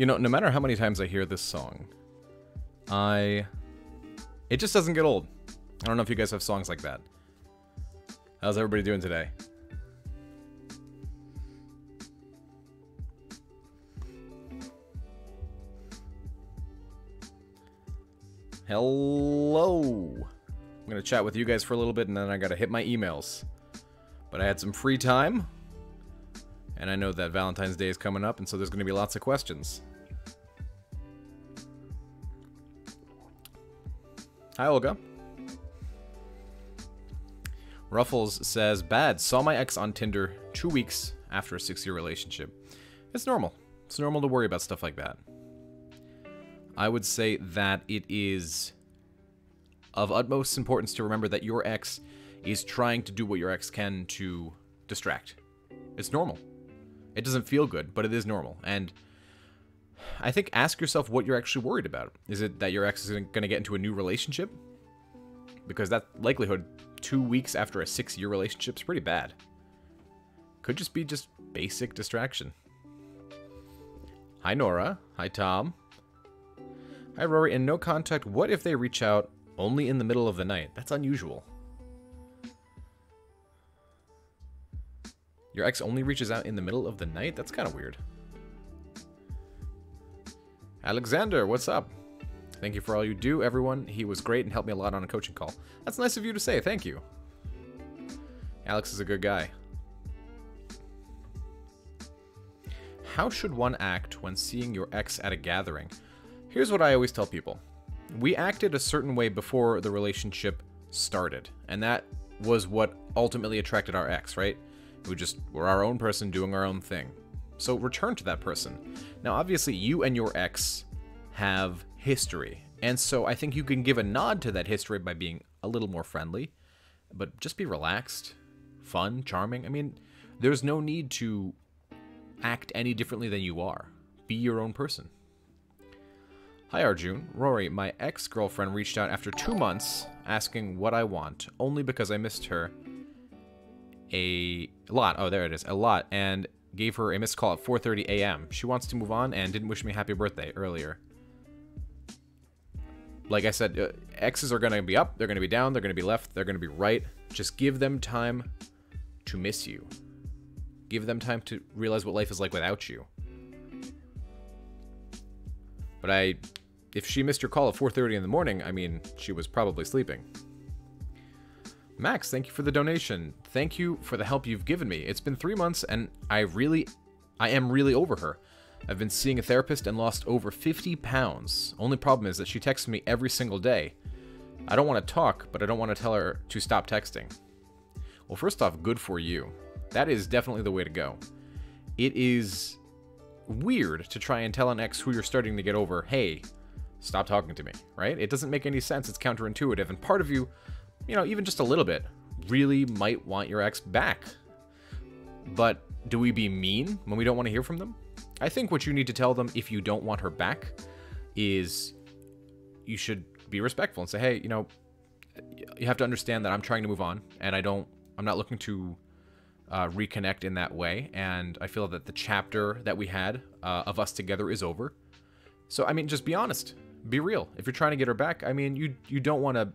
You know, no matter how many times I hear this song, it just doesn't get old. I don't know if you guys have songs like that. How's everybody doing today? Hello. I'm going to chat with you guys for a little bit, and then I got to hit my emails. But I had some free time, and I know that Valentine's Day is coming up, and so there's going to be lots of questions. Hi, Olga. Ruffles says, bad. Saw my ex on Tinder 2 weeks after a 6-year relationship. It's normal. It's normal to worry about stuff like that. I would say that it is of utmost importance to remember that your ex is trying to do what your ex can to distract. It's normal. It doesn't feel good, but it is normal. And I think ask yourself what you're actually worried about. Is it that your ex is going to get into a new relationship? Because that likelihood 2 weeks after a 6-year relationship is pretty bad. Could just be just basic distraction. Hi, Nora. Hi, Tom. Hi, Rory. In no contact, what if they reach out only in the middle of the night? That's unusual. Your ex only reaches out in the middle of the night? That's kind of weird. Alexander, what's up? Thank you for all you do, everyone. He was great and helped me a lot on a coaching call. That's nice of you to say. Thank you. Alex is a good guy. How should one act when seeing your ex at a gathering? Here's what I always tell people. We acted a certain way before the relationship started, and that was what ultimately attracted our ex, right? We just were our own person doing our own thing. So return to that person. Now, obviously, you and your ex have history, and so I think you can give a nod to that history by being a little more friendly, but just be relaxed, fun, charming. I mean, there's no need to act any differently than you are. Be your own person. Hi, Arjun. Rory, my ex-girlfriend reached out after 2 months asking what I want, only because I missed her a lot. Oh, there it is. A lot. And gave her a missed call at 4:30 a.m. She wants to move on and didn't wish me happy birthday earlier. Like I said, exes are going to be up, they're going to be down, they're going to be left, they're going to be right. Just give them time to miss you. Give them time to realize what life is like without you. But if she missed your call at 4:30 in the morning, I mean, she was probably sleeping. Max, thank you for the donation. Thank you for the help you've given me. It's been 3 months and I am really over her. I've been seeing a therapist and lost over 50 pounds. Only problem is that she texts me every single day. I don't want to talk, but I don't want to tell her to stop texting. Well, first off, good for you. That is definitely the way to go. It is weird to try and tell an ex who you're starting to get over, hey, stop talking to me, right? It doesn't make any sense. It's counterintuitive. And part of you, you know, even just a little bit, really might want your ex back. But do we be mean when we don't want to hear from them? I think what you need to tell them if you don't want her back is you should be respectful and say, hey, you know, you have to understand that I'm trying to move on and I'm not looking to reconnect in that way. And I feel that the chapter that we had of us together is over. So, I mean, just be honest. Be real. If you're trying to get her back, I mean, you don't want to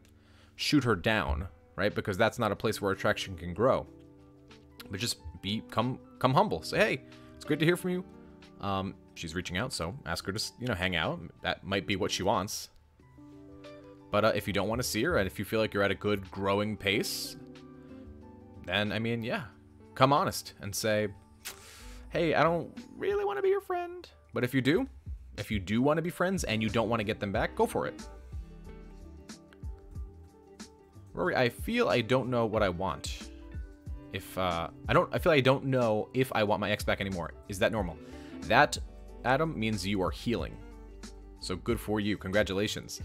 shoot her down, right? Because that's not a place where attraction can grow. But just come humble. Say, hey, it's great to hear from you. She's reaching out, so ask her to, you know, hang out. That might be what she wants. But if you don't want to see her, and if you feel like you're at a good growing pace, then, I mean, yeah, come honest and say, hey, I don't really want to be your friend. But if you do want to be friends and you don't want to get them back, go for it. Rory, I feel I don't know what I want. I feel I don't know if I want my ex back anymore. Is that normal? That, Adam, means you are healing. So good for you. Congratulations.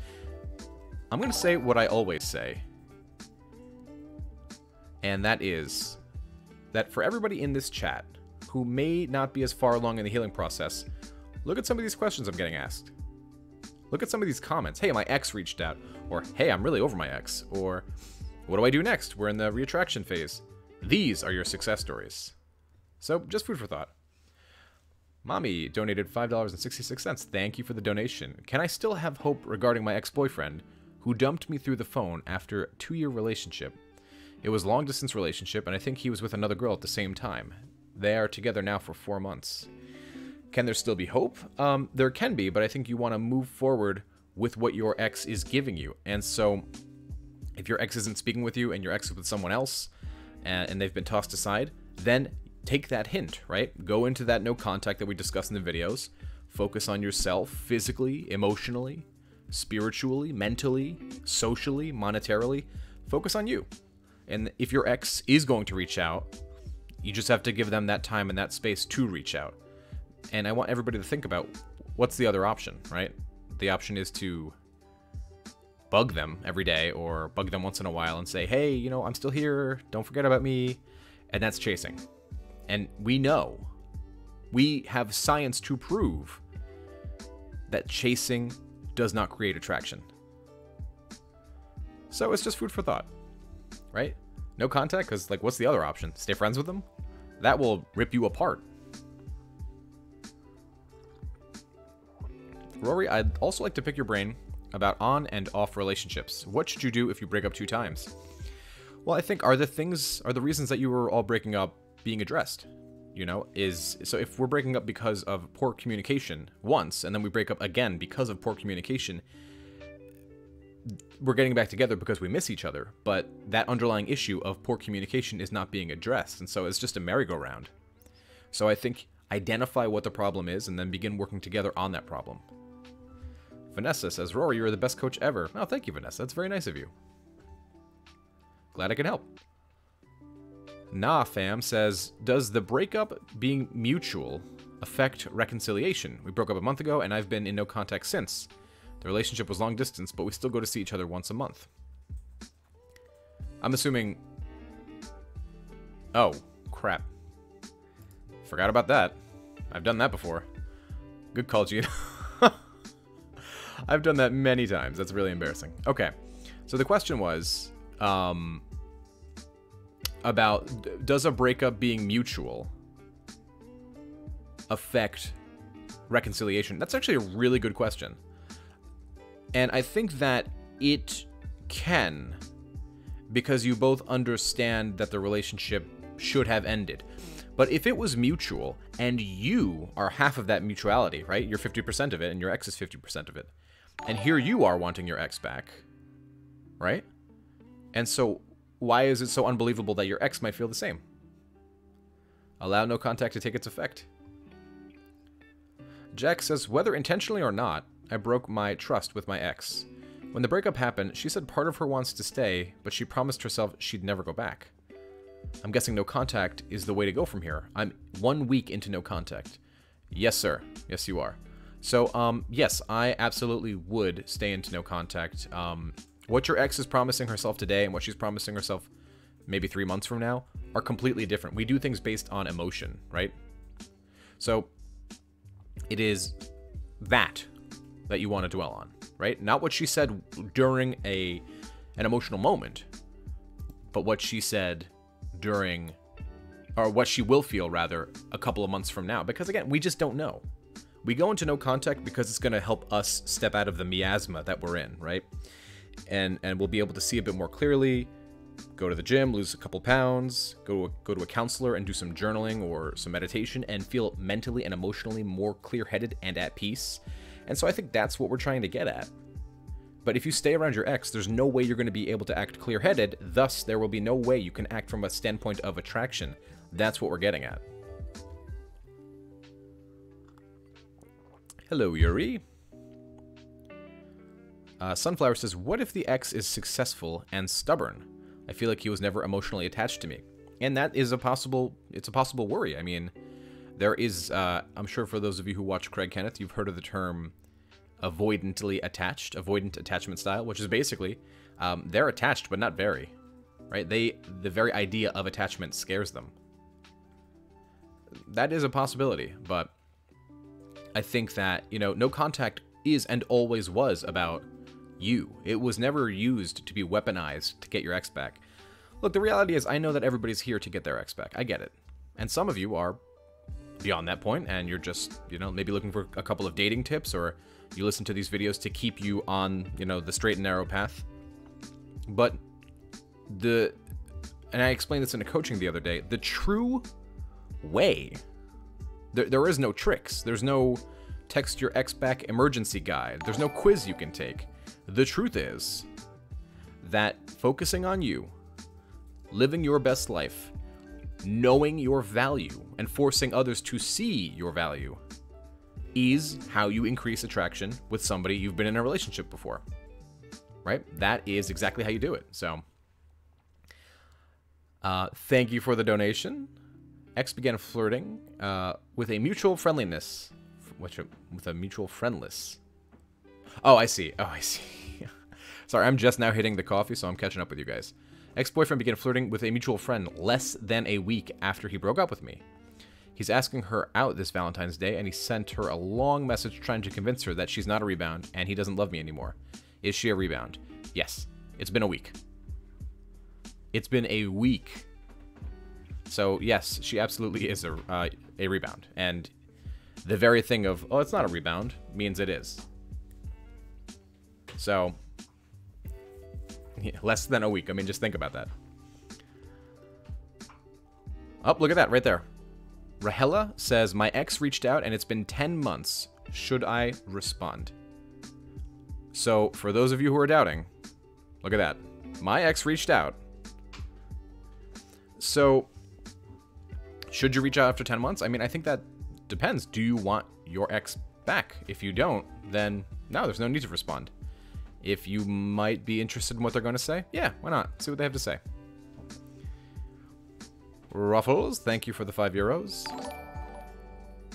I'm going to say what I always say. And that is that for everybody in this chat who may not be as far along in the healing process, look at some of these questions I'm getting asked. Look at some of these comments. Hey, my ex reached out. Or, hey, I'm really over my ex. Or, what do I do next? We're in the reattraction phase. These are your success stories. So, just food for thought. Mommy donated $5.66. Thank you for the donation. Can I still have hope regarding my ex-boyfriend, who dumped me through the phone after a 2-year relationship? It was a long-distance relationship, and I think he was with another girl at the same time. They are together now for 4 months. Can there still be hope? There can be, but I think you want to move forward with what your ex is giving you. And so, if your ex isn't speaking with you and your ex is with someone else, and they've been tossed aside, then take that hint, right? Go into that no contact that we discussed in the videos. Focus on yourself physically, emotionally, spiritually, mentally, socially, monetarily. Focus on you. And if your ex is going to reach out, you just have to give them that time and that space to reach out. And I want everybody to think about what's the other option, right? The option is to bug them every day or bug them once in a while and say, hey, you know, I'm still here. Don't forget about me. And that's chasing. And we know, we have science to prove that chasing does not create attraction. So it's just food for thought, right? No contact, because, like, what's the other option? Stay friends with them? That will rip you apart. Rory, I'd also like to pick your brain about on and off relationships. What should you do if you break up 2 times? Well, I think are the reasons that you were all breaking up being addressed? You know, so if we're breaking up because of poor communication once, and then we break up again because of poor communication, we're getting back together because we miss each other, but that underlying issue of poor communication is not being addressed, and so it's just a merry-go-round. So I think identify what the problem is, and then begin working together on that problem. Vanessa says, Rory, you're the best coach ever. Oh, thank you, Vanessa. That's very nice of you. Glad I can help. Nah, fam says, does the breakup being mutual affect reconciliation? We broke up a month ago, and I've been in no contact since. The relationship was long distance, but we still go to see each other once a month. I'm assuming... Oh, crap. Forgot about that. I've done that before. Good call, Gene. I've done that many times. That's really embarrassing. Okay. So the question was about, does a breakup being mutual affect reconciliation? That's actually a really good question. And I think that it can, because you both understand that the relationship should have ended. But if it was mutual, and you are half of that mutuality, right? You're 50% of it, and your ex is 50% of it. And here you are wanting your ex back, right? And so, why is it so unbelievable that your ex might feel the same? Allow no contact to take its effect. Jack says, whether intentionally or not, I broke my trust with my ex. When the breakup happened, she said part of her wants to stay, but she promised herself she'd never go back. I'm guessing no contact is the way to go from here. I'm 1 week into no contact. Yes, sir. Yes, you are. So, yes, I absolutely would stay into no contact. What your ex is promising herself today and what she's promising herself maybe 3 months from now are completely different. We do things based on emotion, right? So, it is that you want to dwell on, right? Not what she said during an emotional moment, but what she said during, or what she will feel, rather, a couple of months from now. Because, again, we just don't know. We go into no contact because it's going to help us step out of the miasma that we're in, right? And we'll be able to see a bit more clearly, go to the gym, lose a couple pounds, go to a counselor and do some journaling or some meditation and feel mentally and emotionally more clear-headed and at peace. And so I think that's what we're trying to get at. But if you stay around your ex, there's no way you're going to be able to act clear-headed, thus there will be no way you can act from a standpoint of attraction. That's what we're getting at. Hello, Yuri. Sunflower says, what if the ex is successful and stubborn? I feel like he was never emotionally attached to me. And that is it's a possible worry. I mean, there is, I'm sure for those of you who watch Craig Kenneth, you've heard of the term avoidant attachment style, which is basically, they're attached, but not very, right? The very idea of attachment scares them. That is a possibility, but I think that, you know, no contact is and always was about you. It was never used to be weaponized to get your ex back. Look, the reality is I know that everybody's here to get their ex back. I get it. And some of you are beyond that point, and you're just, you know, maybe looking for a couple of dating tips, or you listen to these videos to keep you on, you know, the straight and narrow path. But and I explained this in a coaching the other day, the true way, there is no tricks. There's no text your ex back emergency guide. There's no quiz you can take. The truth is that focusing on you, living your best life, knowing your value, and forcing others to see your value is how you increase attraction with somebody you've been in a relationship before. Right? That is exactly how you do it. So, thank you for the donation. X began flirting with a mutual friendliness. With a mutual friendless. Oh, I see. Oh, I see. Sorry, I'm just now hitting the coffee, so I'm catching up with you guys. Ex-boyfriend began flirting with a mutual friend less than a week after he broke up with me. He's asking her out this Valentine's Day, and he sent her a long message trying to convince her that she's not a rebound and he doesn't love me anymore. Is she a rebound? Yes. It's been a week. It's been a week. So, yes, she absolutely is a rebound. And the very thing of, oh, it's not a rebound, means it is. So, yeah, less than a week. I mean, just think about that. Oh, look at that right there. Rahela says, my ex reached out and it's been 10 months. Should I respond? So, for those of you who are doubting, look at that. My ex reached out. So, should you reach out after 10 months? I mean, I think that depends. Do you want your ex back? If you don't, then no, there's no need to respond. If you might be interested in what they're going to say, yeah, why not? See what they have to say. Ruffles, thank you for the €5.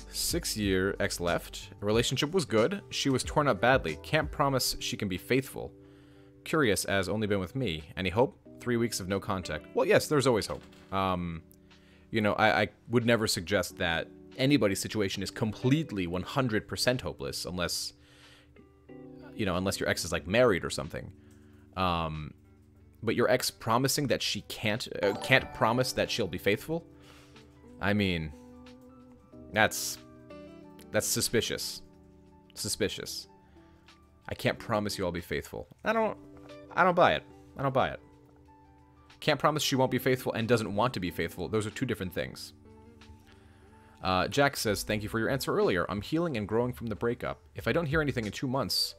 6-year ex left. Relationship was good. She was torn up badly. Can't promise she can be faithful. Curious, as only been with me. Any hope? 3 weeks of no contact. Well, yes, there's always hope. You know, I would never suggest that anybody's situation is completely 100% hopeless unless, you know, unless your ex is like married or something. But your ex promising that she can't promise that she'll be faithful. I mean, that's suspicious. Suspicious. I can't promise you I'll be faithful. I don't buy it. I don't buy it. Can't promise she won't be faithful and doesn't want to be faithful. Those are two different things. Jack says, thank you for your answer earlier. I'm healing and growing from the breakup. If I don't hear anything in 2 months,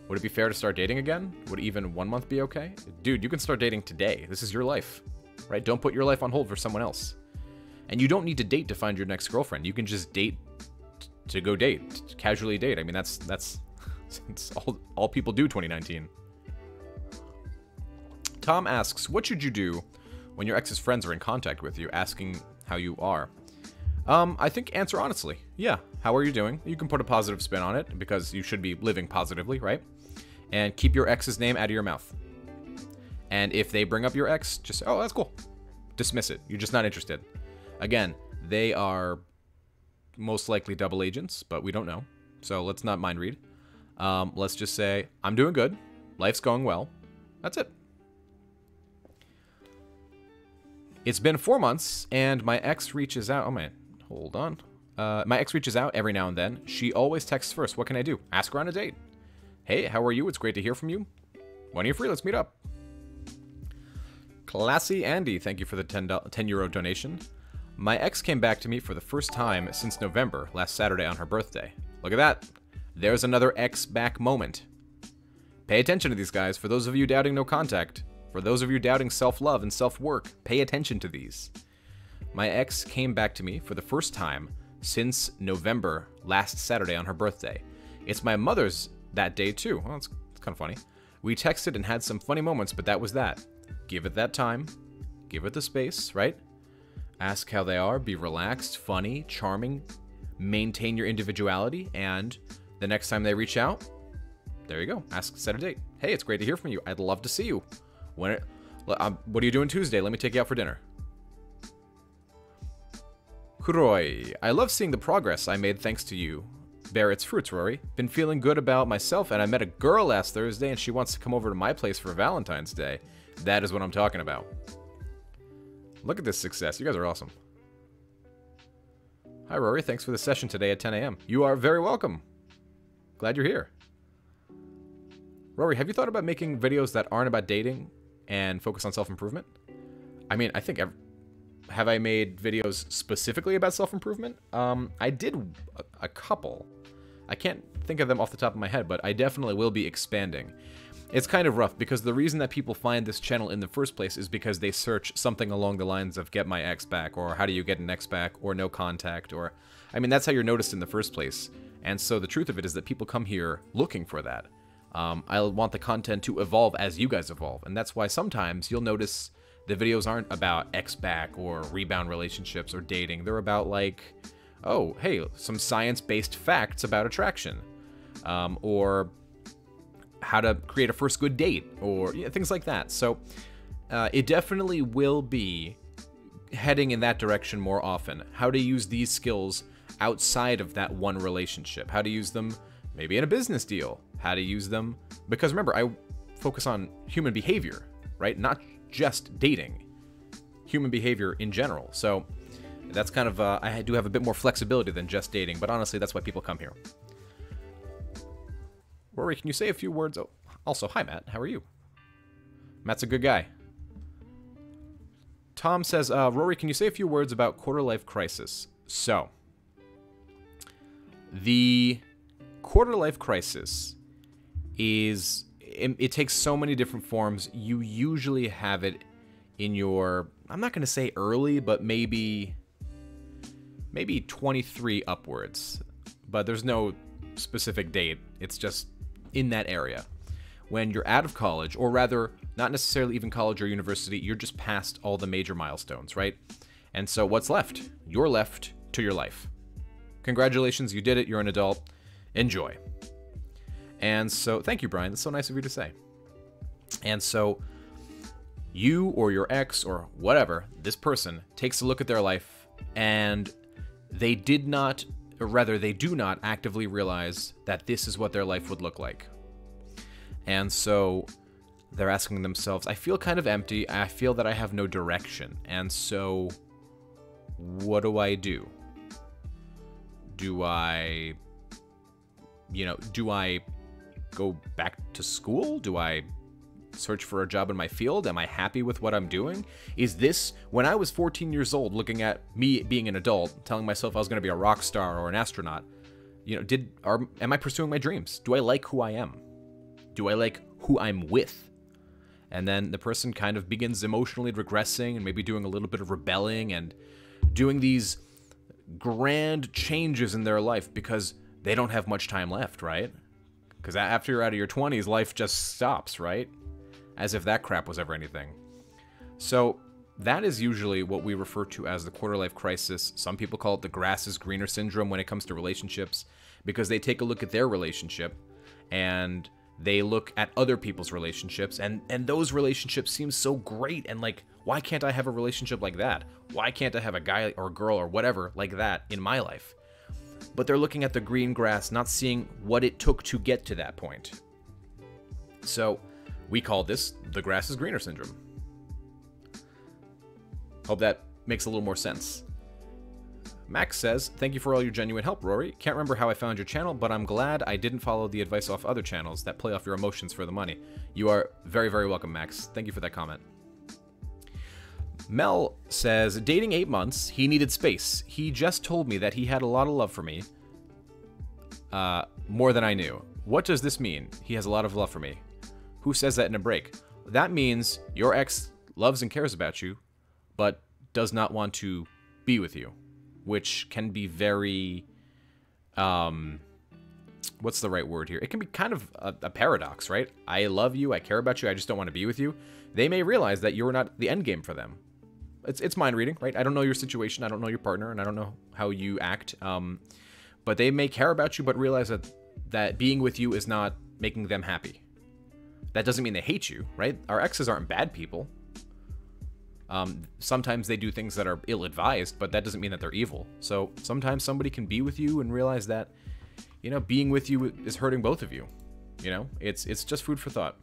would it be fair to start dating again? Would even 1 month be okay? Dude, you can start dating today. This is your life, right? Don't put your life on hold for someone else. And you don't need to date to find your next girlfriend. You can just date to go date, to casually date. I mean, that's all people do 2019. Tom asks, what should you do when your ex's friends are in contact with you, asking how you are? I think answer honestly. Yeah, how are you doing? You can put a positive spin on it, because you should be living positively, right? And keep your ex's name out of your mouth. And if they bring up your ex, just say, oh, that's cool. Dismiss it. You're just not interested. Again, they are most likely double agents, but we don't know. So let's not mind read. Let's just say, I'm doing good. Life's going well. That's it. It's been 4 months, and my ex reaches out. Oh, man. Hold on. My ex reaches out every now and then. She always texts first. What can I do? Ask her on a date. Hey, how are you? It's great to hear from you. When are you free? Let's meet up. Classy Andy, thank you for the €10 donation. My ex came back to me for the first time since November, last Saturday on her birthday. Look at that. There's another ex back moment. Pay attention to these guys. For those of you doubting no contact, for those of you doubting self-love and self-work, pay attention to these. My ex came back to me for the first time since November, last Saturday on her birthday. It's my mother's that day too. Well, it's kind of funny. We texted and had some funny moments, but that was that. Give it that time. Give it the space, right? Ask how they are. Be relaxed, funny, charming. Maintain your individuality. And the next time they reach out, there you go. Set a date. Hey, it's great to hear from you. I'd love to see you. What are you doing Tuesday? Let me take you out for dinner. Kuroi, I love seeing the progress I made thanks to you. Bear its fruits, Rory. Been feeling good about myself, and I met a girl last Thursday, and she wants to come over to my place for Valentine's Day. That is what I'm talking about. Look at this success. You guys are awesome. Hi, Rory. Thanks for the session today at 10 a.m. You are very welcome. Glad you're here. Rory, have you thought about making videos that aren't about dating and focus on self-improvement? I mean, I think... Have I made videos specifically about self-improvement? I did a couple. I can't think of them off the top of my head, but I definitely will be expanding. It's kind of rough because the reason that people find this channel in the first place is because they search something along the lines of get my ex back, or how do you get an ex back, or no contact, or... I mean, that's how you're noticed in the first place. And so the truth of it is that people come here looking for that. I want the content to evolve as you guys evolve, and that's why sometimes you'll notice the videos aren't about ex back or rebound relationships or dating. They're about, like, oh, hey, some science-based facts about attraction, or how to create a first good date, or things like that. So it definitely will be heading in that direction more often. How to use these skills outside of that one relationship. How to use them maybe in a business deal. How to use them, because remember, I focus on human behavior, right? Not just dating. Human behavior in general. So that's kind of, I do have a bit more flexibility than just dating, but honestly, that's why people come here. Rory, can you say a few words? Oh, also, hi, Matt. How are you? Matt's a good guy. Tom says, Rory, can you say a few words about quarter-life crisis? So, the quarter-life crisis is... It takes so many different forms. You usually have it in your... I'm not going to say early, but maybe 23 upwards. But there's no specific date. It's just in that area. When you're out of college, or rather, not necessarily even college or university, you're just past all the major milestones, right? And so what's left? You're left to your life. Congratulations, you did it. You're an adult. Enjoy. And so, thank you, Brian. That's so nice of you to say. And so, you or your ex or whatever, this person takes a look at their life, and they did not, or rather, they do not actively realize that this is what their life would look like. And so, they're asking themselves, I feel kind of empty. I feel that I have no direction. And so, what do I do? Do I go back to school? Do I search for a job in my field? Am I happy with what I'm doing? Is this, when I was 14 years old, looking at me being an adult, telling myself I was going to be a rock star or an astronaut, am I pursuing my dreams? Do I like who I am? Do I like who I'm with? And then the person kind of begins emotionally regressing and maybe doing a little bit of rebelling and doing these grand changes in their life because they don't have much time left, right? Because after you're out of your 20s, life just stops, right? As if that crap was ever anything. So that is usually what we refer to as the quarter-life crisis. Some people call it the grass is greener syndrome when it comes to relationships, because they take a look at their relationship and they look at other people's relationships, and those relationships seem so great, and like, why can't I have a relationship like that? Why can't I have a guy or girl or whatever like that in my life? But they're looking at the green grass, not seeing what it took to get to that point. So we call this the grass is greener syndrome. Hope that makes a little more sense. Max says, thank you for all your genuine help, Rory. Can't remember how I found your channel, but I'm glad I didn't follow the advice off other channels that play off your emotions for the money. You are very, very welcome, Max. Thank you for that comment. Mel says, dating 8 months, he needed space. He just told me that he had a lot of love for me. More than I knew. What does this mean? He has a lot of love for me. Who says that in a break? That means your ex loves and cares about you, but does not want to be with you. Which can be very, what's the right word here? It can be kind of a paradox, right? I love you, I care about you, I just don't want to be with you. They may realize that you're not the end game for them. It's mind reading, right? I don't know your situation, I don't know your partner, and I don't know how you act. But they may care about you, but realize that being with you is not making them happy. That doesn't mean they hate you, right? Our exes aren't bad people. Sometimes they do things that are ill-advised, but that doesn't mean that they're evil. So sometimes somebody can be with you and realize that, being with you is hurting both of you. It's just food for thought.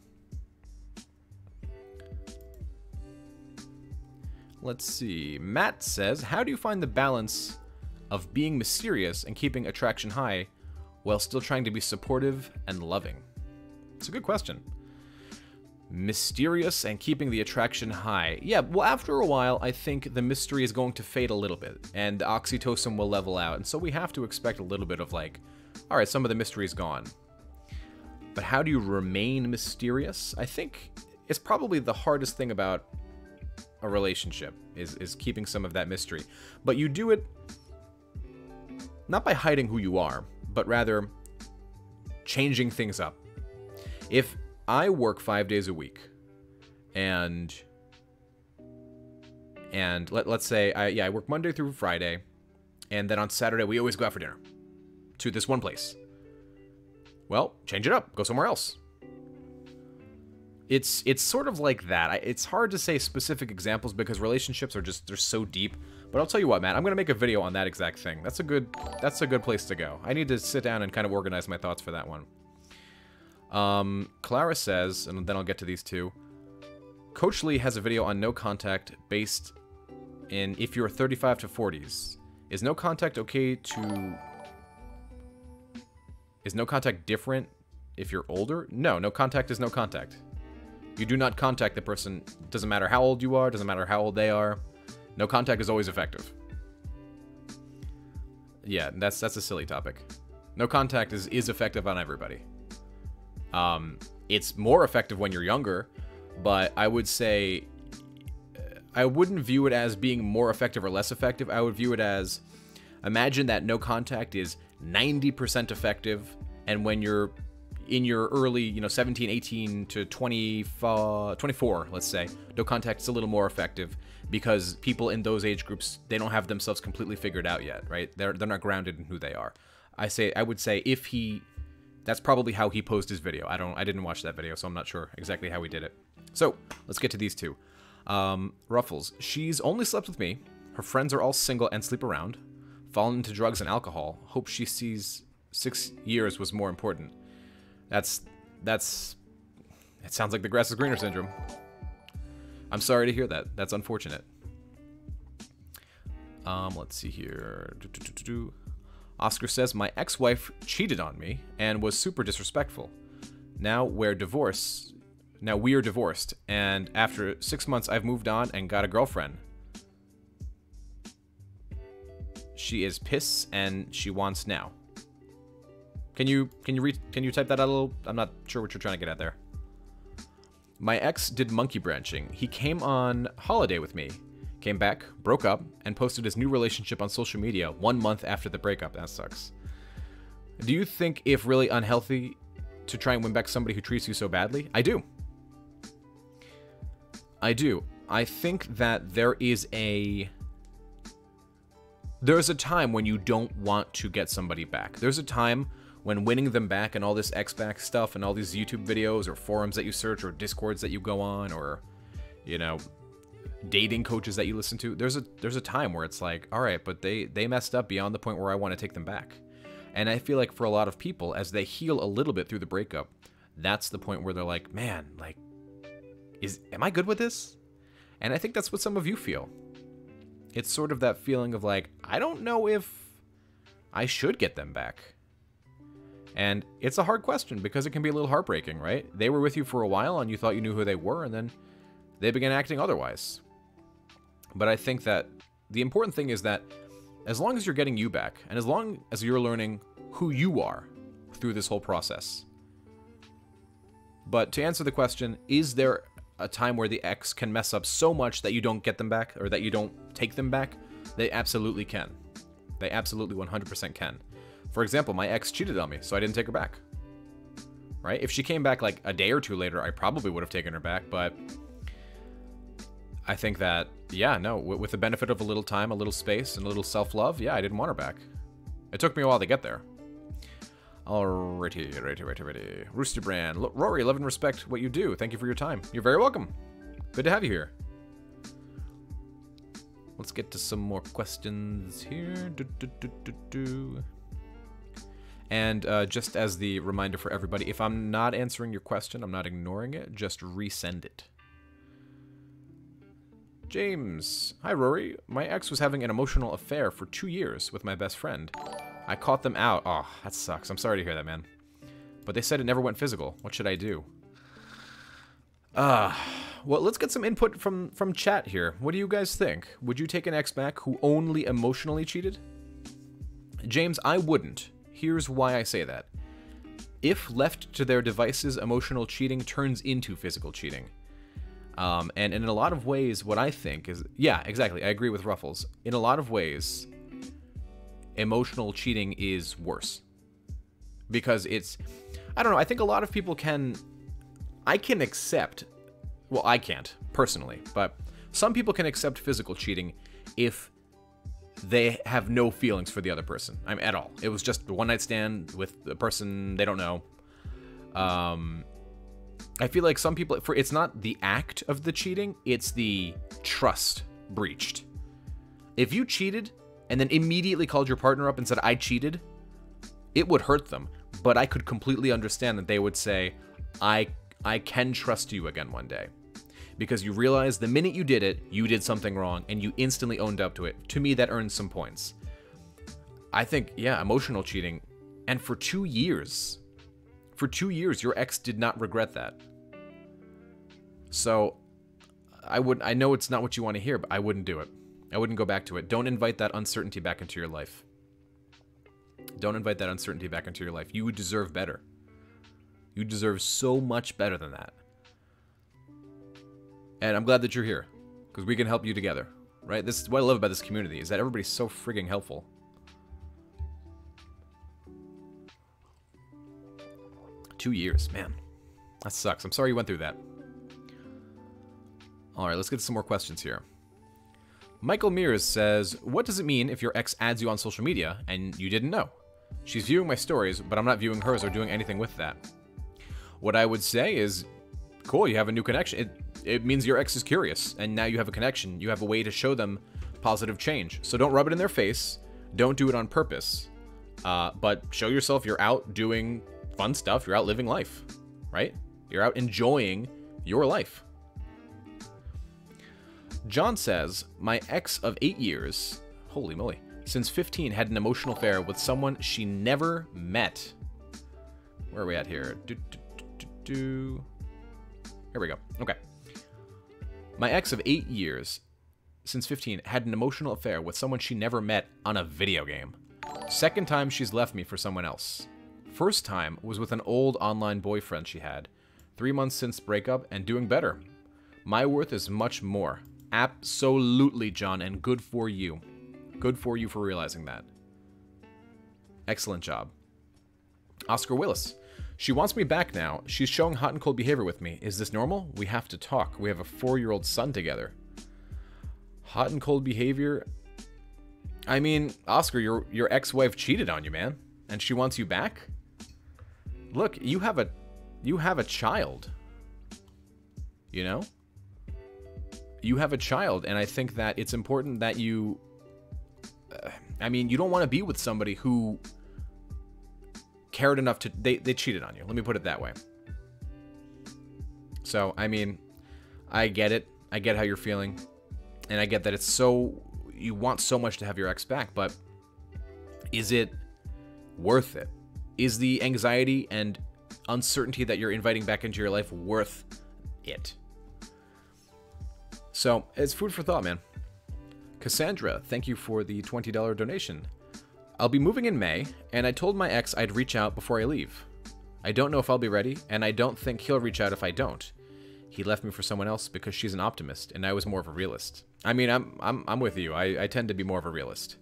Let's see. Matt says, how do you find the balance of being mysterious and keeping attraction high while still trying to be supportive and loving? It's a good question. Mysterious and keeping the attraction high. Yeah, well, after a while, I think the mystery is going to fade a little bit, and the oxytocin will level out, and so we have to expect a little bit of like, all right, some of the mystery is gone. But how do you remain mysterious? I think it's probably the hardest thing about a relationship, is keeping some of that mystery. But you do it not by hiding who you are, but rather changing things up. If I work 5 days a week, and let's say I work Monday through Friday, and then on Saturday we always go out for dinner to this one place. Well, change it up, go somewhere else. It's sort of like that. It's hard to say specific examples because relationships are they're so deep. But I'll tell you what, man, I'm gonna make a video on that exact thing. That's a good place to go. I need to sit down and kind of organize my thoughts for that one. Clara says, and then I'll get to these two. Coach Lee has a video on no contact based in if you're 35 to 40s. Is no contact Is no contact different if you're older? No, no contact is no contact. You do not contact the person. Doesn't matter how old you are, doesn't matter how old they are. No contact is always effective. Yeah, that's a silly topic. No contact is effective on everybody. It's more effective when you're younger, but I would say I wouldn't view it as being more effective or less effective. I would view it as, imagine that no contact is 90% effective, and when you're in your early, 17, 18 to 24, let's say, no contact is a little more effective because people in those age groups, they don't have themselves completely figured out yet, right? They're not grounded in who they are. I would say that's probably how he posed his video. I didn't watch that video, so I'm not sure exactly how he did it. So let's get to these two. Ruffles. She's only slept with me. Her friends are all single and sleep around. Fallen into drugs and alcohol. Hope she sees 6 years was more important. It sounds like the grass is greener syndrome. I'm sorry to hear that. That's unfortunate. Let's see here. Oscar says, my ex-wife cheated on me and was super disrespectful. Now we are divorced, and after 6 months I've moved on and got a girlfriend. She is pissed and she wants now. Can you type that out a little? I'm not sure what you're trying to get at there. My ex did monkey branching. He came on holiday with me, came back, broke up, and posted his new relationship on social media 1 month after the breakup. That sucks. Do you think if really unhealthy to try and win back somebody who treats you so badly? I do. I think that there's a time when you don't want to get somebody back. There's a time when winning them back and all this X-Back stuff and all these YouTube videos or forums that you search or Discords that you go on or, dating coaches that you listen to, there's a time where it's like, all right, but they messed up beyond the point where I want to take them back. And I feel like for a lot of people, as they heal a little bit through the breakup, that's the point where they're like, man, am I good with this? And I think that's what some of you feel. It's sort of that feeling of like, I don't know if I should get them back. And it's a hard question because it can be a little heartbreaking, right? They were with you for a while and you thought you knew who they were, and then they began acting otherwise. But I think that the important thing is that as long as you're getting you back, and as long as you're learning who you are through this whole process. But to answer the question, is there a time where the ex can mess up so much that you don't get them back, or that you don't take them back? They absolutely can. They absolutely 100% can. For example, my ex cheated on me, so I didn't take her back. Right? If she came back like a day or two later, I probably would have taken her back, but I think that, yeah, no, with the benefit of a little time, a little space, and a little self-love, yeah, I didn't want her back. It took me a while to get there. Alrighty. Rooster Brand. Rory, love and respect what you do. Thank you for your time. You're very welcome. Good to have you here. Let's get to some more questions here. And just as the reminder for everybody, if I'm not answering your question, I'm not ignoring it, just resend it. James. Hi, Rory. My ex was having an emotional affair for 2 years with my best friend. I caught them out. Oh, that sucks. I'm sorry to hear that, man. But they said it never went physical. What should I do? Well, let's get some input from chat here. What do you guys think? Would you take an ex back who only emotionally cheated? James, I wouldn't. Here's why I say that. If left to their devices, emotional cheating turns into physical cheating. And in a lot of ways, what I think is... Yeah, exactly. I agree with Ruffles. In a lot of ways, emotional cheating is worse. Because it's... I don't know. I think a lot of people can... I can accept... Well, I can't, personally. But some people can accept physical cheating if they have no feelings for the other person. I mean, at all. It was just a one-night stand with a person they don't know. I feel like some people... It's not the act of the cheating, it's the trust breached. If you cheated and then immediately called your partner up and said, I cheated, it would hurt them. But I could completely understand that they would say, I can trust you again one day. Because you realize the minute you did it, you did something wrong, and you instantly owned up to it. To me, that earns some points. I think, yeah, emotional cheating. And for 2 years... For 2 years, your ex did not regret that. So, I know it's not what you want to hear, but I wouldn't do it. I wouldn't go back to it. Don't invite that uncertainty back into your life. Don't invite that uncertainty back into your life. You deserve better. You deserve so much better than that. And I'm glad that you're here, because we can help you together, right? This is what I love about this community, is that everybody's so frigging helpful. Two years, man. That sucks. I'm sorry you went through that. All right, let's get some more questions here. Michael Mears says, what does it mean if your ex adds you on social media and you didn't know? She's viewing my stories, but I'm not viewing hers or doing anything with that. What I would say is, cool, you have a new connection. It means your ex is curious, and now you have a connection. You have a way to show them positive change. So don't rub it in their face. Don't do it on purpose. But show yourself you're out doing fun stuff. You're out living life, right? You're out enjoying your life. John says, my ex of 8 years, holy moly, since 15 had an emotional affair with someone she never met. Where are we at here? Here we go. Okay. My ex of 8 years, since 15, had an emotional affair with someone she never met on a video game. Second time she's left me for someone else. First time was with an old online boyfriend she had. 3 months since breakup and doing better. My worth is much more. Absolutely, John, and good for you. Good for you for realizing that. Excellent job. Oscar Willis. She wants me back now. She's showing hot and cold behavior with me. Is this normal? We have to talk. We have a 4-year-old son together. Hot and cold behavior? I mean, Oscar, your ex-wife cheated on you, man. And she wants you back? Look, you have a child. You know? You have a child, and I think that it's important that you... I mean, you don't want to be with somebody who... cared enough to... They cheated on you. Let me put it that way. So, I mean, I get it. I get how you're feeling. And I get that it's so... You want so much to have your ex back, but is it worth it? Is the anxiety and uncertainty that you're inviting back into your life worth it? So, it's food for thought, man. Cassandra, thank you for the $20 donation. I'll be moving in May, and I told my ex I'd reach out before I leave. I don't know if I'll be ready, and I don't think he'll reach out if I don't. He left me for someone else because she's an optimist, and I was more of a realist. I mean, I'm with you. I tend to be more of a realist.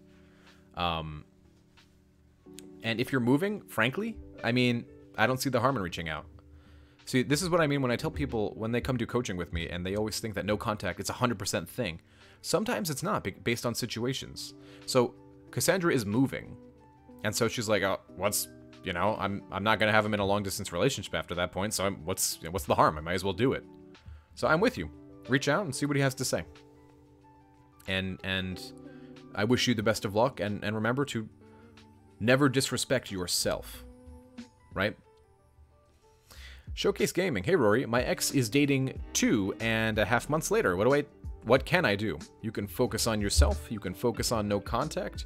And if you're moving, frankly, I mean, I don't see the harm in reaching out. See, this is what I mean when I tell people, when they come do coaching with me, and they always think that no contact, it's a 100% thing. Sometimes it's not, based on situations. So, Cassandra is moving, and so she's like, oh, what's, you know, I'm not gonna have him in a long distance relationship after that point, so what's the harm? I might as well do it. So I'm with you. Reach out and see what he has to say. And I wish you the best of luck, and remember to never disrespect yourself, right? Showcase Gaming. Hey Rory, my ex is dating 2.5 months later. What what can I do? You can focus on yourself, you can focus on no contact,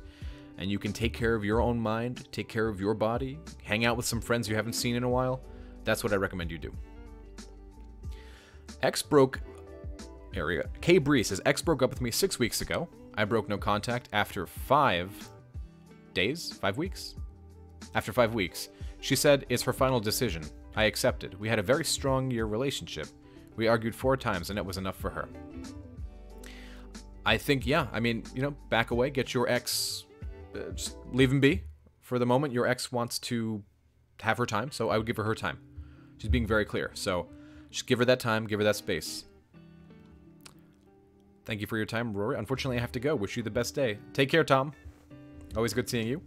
and you can take care of your own mind, take care of your body, hang out with some friends you haven't seen in a while. That's what I recommend you do. K Bree says, X broke up with me 6 weeks ago. I broke no contact after 5 days? 5 weeks? After 5 weeks. She said it's her final decision. I accepted. We had a very strong year relationship. We argued 4 times and it was enough for her. I think, yeah, I mean, you know, back away, get your ex, just leave him be. For the moment, your ex wants to have her time, so I would give her time. She's being very clear, so just give her that time, give her that space. Thank you for your time, Rory. Unfortunately, I have to go. Wish you the best day. Take care, Tom. Always good seeing you.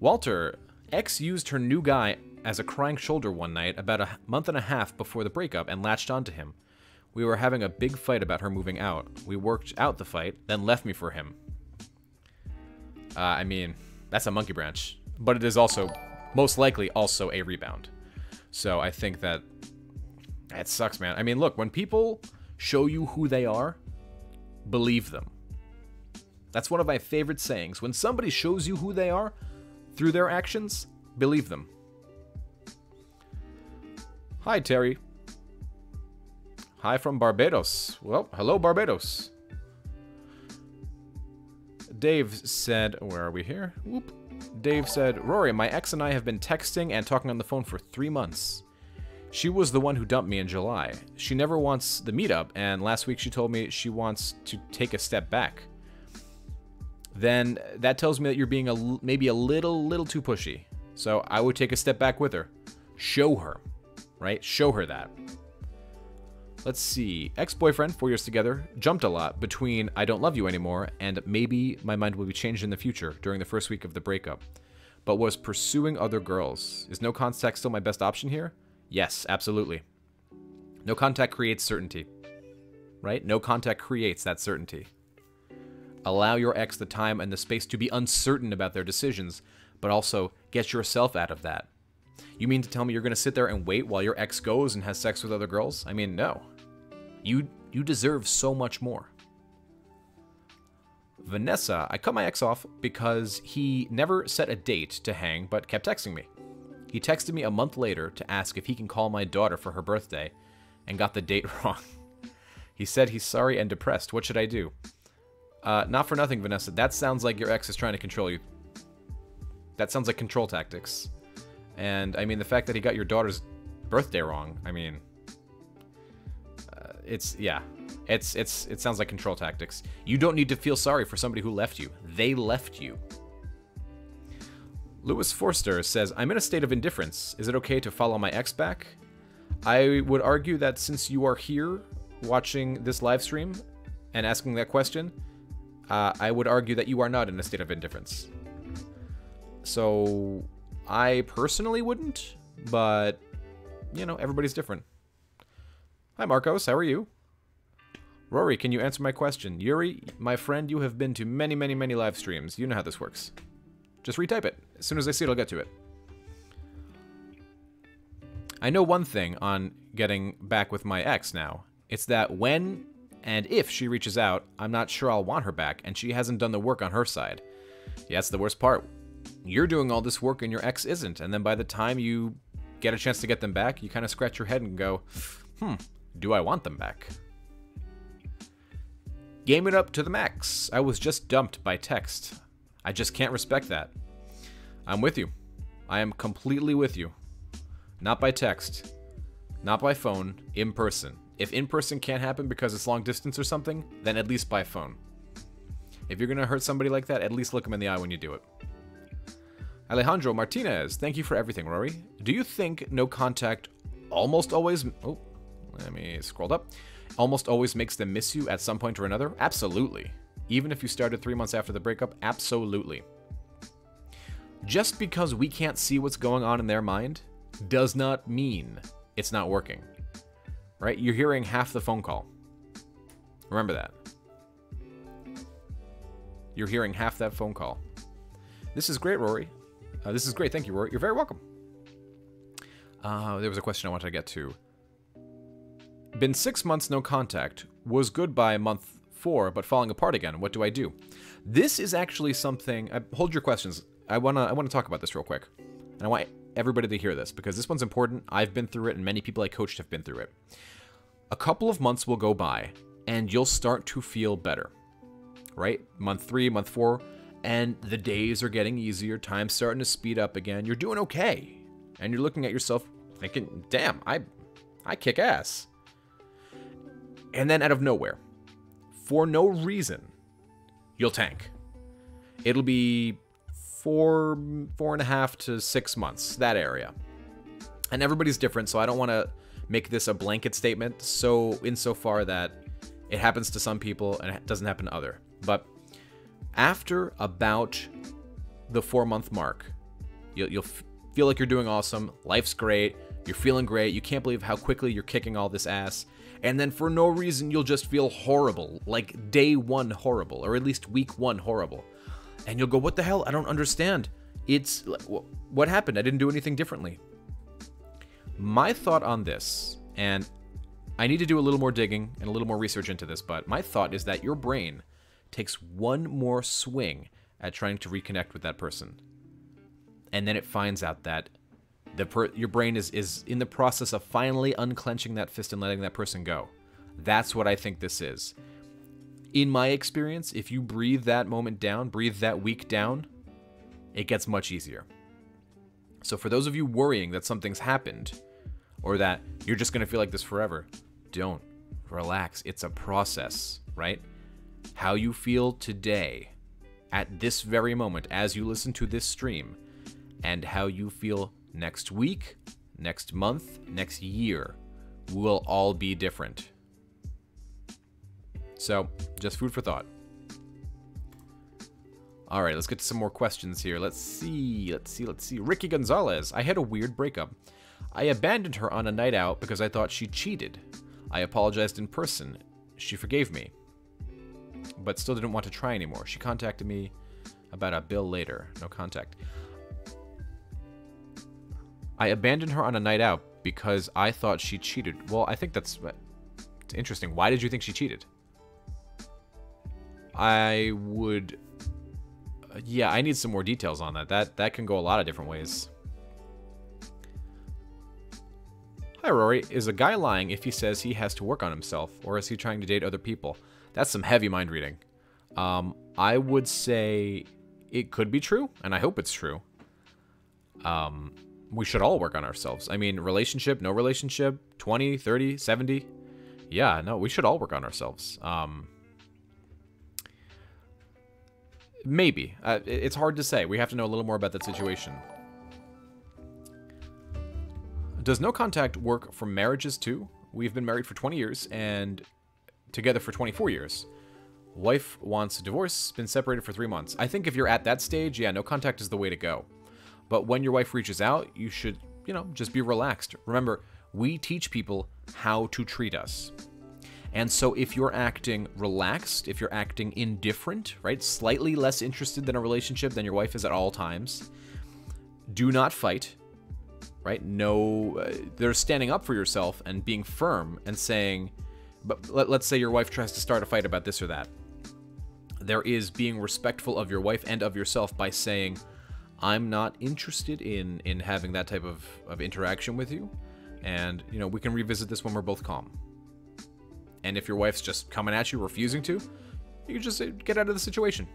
Walter, ex used her new guy as a crying shoulder one night about a month and a half before the breakup and latched onto him. We were having a big fight about her moving out. We worked out the fight, then left me for him. I mean, that's a monkey branch, but it is also, most likely, also a rebound. So I think that it sucks, man. I mean, look, when people show you who they are, believe them. That's one of my favorite sayings. When somebody shows you who they are through their actions, believe them. Hi, Terry. Hi from Barbados. Well, hello, Barbados. Dave said, where are we here? Whoop. Dave said, Rory, my ex and I have been texting and talking on the phone for 3 months. She was the one who dumped me in July. She never wants the meetup, and last week she told me she wants to take a step back. Then that tells me that you're being maybe a little too pushy. So I would take a step back with her. Show her, right? Show her that. Let's see. Ex-boyfriend, 4 years together, jumped a lot between I don't love you anymore and maybe my mind will be changed in the future during the first week of the breakup, but was pursuing other girls. Is no contact still my best option here? Yes, absolutely. No contact creates certainty, right? No contact creates that certainty. Allow your ex the time and the space to be uncertain about their decisions, but also get yourself out of that. You mean to tell me you're going to sit there and wait while your ex goes and has sex with other girls? I mean, no. You deserve so much more. Vanessa, I cut my ex off because he never set a date to hang but kept texting me. He texted me a month later to ask if he can call my daughter for her birthday and got the date wrong. He said he's sorry and depressed. What should I do? Not for nothing, Vanessa. That sounds like your ex is trying to control you. That sounds like control tactics. And, I mean, the fact that he got your daughter's birthday wrong, I mean, it sounds like control tactics. You don't need to feel sorry for somebody who left you. They left you. Lewis Forster says, I'm in a state of indifference. Is it okay to follow my ex back? I would argue that since you are here watching this live stream and asking that question, I would argue that you are not in a state of indifference. So I personally wouldn't, but, you know, everybody's different. Hi, Marcos. How are you? Rory, can you answer my question? Yuri, my friend, you have been to many, many, many live streams. You know how this works. Just retype it. As soon as I see it, I'll get to it. I know one thing on getting back with my ex now. It's that when and if she reaches out, I'm not sure I'll want her back, and she hasn't done the work on her side. Yeah, that's the worst part. You're doing all this work and your ex isn't, and then by the time you get a chance to get them back, you kind of scratch your head and go, do I want them back? Game it up to the max. I was just dumped by text. I just can't respect that. I'm with you. I am completely with you. Not by text. Not by phone. In person. If in person can't happen because it's long distance or something, then at least by phone. If you're going to hurt somebody like that, at least look them in the eye when you do it. Alejandro Martinez, thank you for everything, Rory. Do you think no contact almost always... Oh, let me scroll up. Almost always makes them miss you at some point or another? Absolutely. Even if you started 3 months after the breakup? Absolutely. Just because we can't see what's going on in their mind does not mean it's not working. Right? You're hearing half the phone call. Remember that. You're hearing half that phone call. This is great, Rory. This is great. Thank you, Rory. You're very welcome. There was a question I wanted to get to. Been 6 months no contact. Was good by month before, but falling apart again. What do I do? This is actually something... hold your questions. I wanna talk about this real quick. And I want everybody to hear this, because this one's important. I've been through it, and many people I coached have been through it. A couple of months will go by, and you'll start to feel better. Right? Month 3, month 4, and the days are getting easier. Time's starting to speed up again. You're doing okay. And you're looking at yourself thinking, damn, I kick ass. And then out of nowhere, for no reason, you'll tank. It'll be 4.5 to 6 months, that area. And everybody's different, so I don't want to make this a blanket statement, so insofar that it happens to some people and it doesn't happen to others. But after about the 4-month mark, you'll feel like you're doing awesome, life's great, you're feeling great, you can't believe how quickly you're kicking all this ass, and then for no reason you'll just feel horrible, like day 1 horrible, or at least week 1 horrible. And you'll go, what the hell? I don't understand. It's... what happened? I didn't do anything differently. My thought on this, and I need to do a little more digging and a little more research into this, but my thought is that your brain takes one more swing at trying to reconnect with that person. And then it finds out that your brain is in the process of finally unclenching that fist and letting that person go. That's what I think this is. In my experience, if you breathe that moment down, breathe that week down, it gets much easier. So for those of you worrying that something's happened, or that you're just going to feel like this forever, don't. Relax. It's a process, right? How you feel today, at this very moment, as you listen to this stream, and how you feel next week, next month, next year, will all be different. So, just food for thought. All right, let's get to some more questions here. Let's see. Ricky Gonzalez. I had a weird breakup. I abandoned her on a night out because I thought she cheated. I apologized in person. She forgave me, but still didn't want to try anymore. She contacted me about a bill later. No contact. I abandoned her on a night out because I thought she cheated. Well, I think it's interesting. Why did you think she cheated? I would... yeah, I need some more details on that. That can go a lot of different ways. Hi, Rory. Is a guy lying if he says he has to work on himself, or is he trying to date other people? That's some heavy mind reading. I would say it could be true, and I hope it's true. We should all work on ourselves. I mean, relationship, no relationship, 20, 30, 70. Yeah, no, we should all work on ourselves. Maybe. It's hard to say. We have to know a little more about that situation. Does no contact work for marriages too? We've been married for 20 years and together for 24 years. Wife wants a divorce, been separated for 3 months. I think if you're at that stage, yeah, no contact is the way to go. But when your wife reaches out, you should, just be relaxed. Remember, we teach people how to treat us. And so if you're acting relaxed, if you're acting indifferent, right, slightly less interested in a relationship than your wife is at all times, do not fight, right? No, there's standing up for yourself and being firm and saying, but let's say your wife tries to start a fight about this or that. There is being respectful of your wife and of yourself by saying, I'm not interested in having that type of interaction with you. And, we can revisit this when we're both calm. And if your wife's just coming at you, refusing to, you can just get out of the situation.